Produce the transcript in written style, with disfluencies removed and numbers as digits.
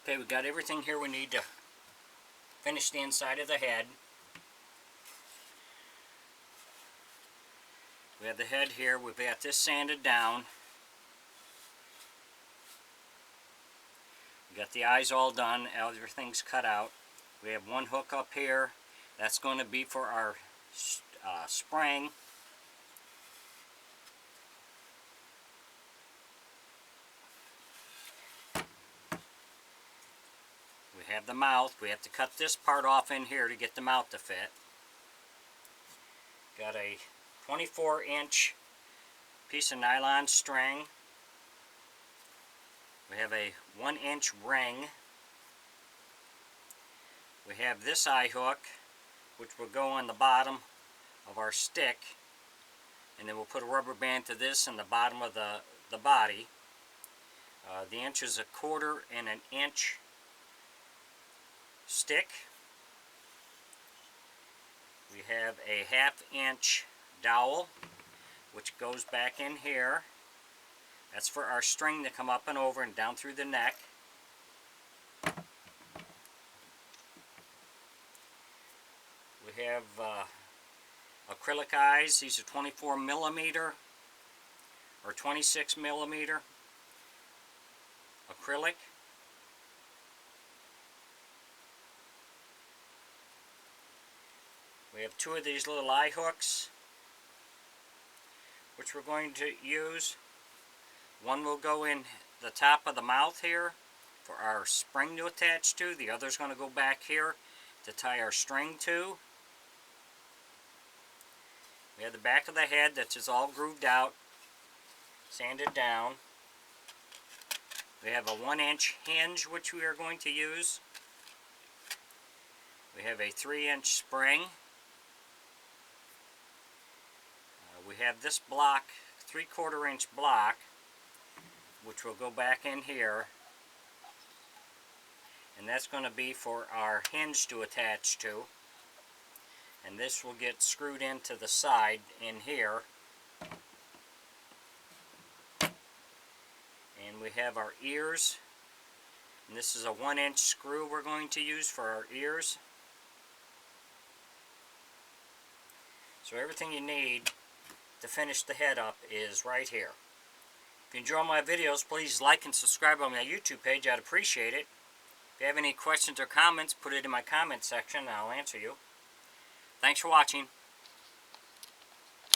Okay, we got everything here we need to finish the inside of the head. We have the head here. We've got this sanded down. We got the eyes all done. Everything's cut out. We have one hook up here. That's going to be for our spring. We have the mouth. We have to cut this part off in here to get the mouth to fit. Got a 24-inch piece of nylon string. We have a 1-inch ring. We have this eye hook, which will go on the bottom of our stick, and then we'll put a rubber band to this in the bottom of the body. The inch is 1/4 and an inch stick. We have a 1/2 inch dowel, which goes back in here. That's for our string to come up and over and down through the neck. We have acrylic eyes. These are 24mm or 26mm acrylic. We have 2 of these little eye hooks, which we're going to use. One will go in the top of the mouth here for our spring to attach to. The other's going to go back here to tie our string to. We have the back of the head that's just all grooved out, sanded down. We have a 1-inch hinge which we are going to use. We have a 3-inch spring. We have this block, 3/4 inch block, which will go back in here, and that's going to be for our hinge to attach to, and this will get screwed into the side in here. And we have our ears, and this is a 1-inch screw we're going to use for our ears. So everything you need to finish the head up is right here. If you enjoy my videos, please like and subscribe on my YouTube page. I'd appreciate it. If you have any questions or comments, put it in my comment section and I'll answer you. Thanks for watching.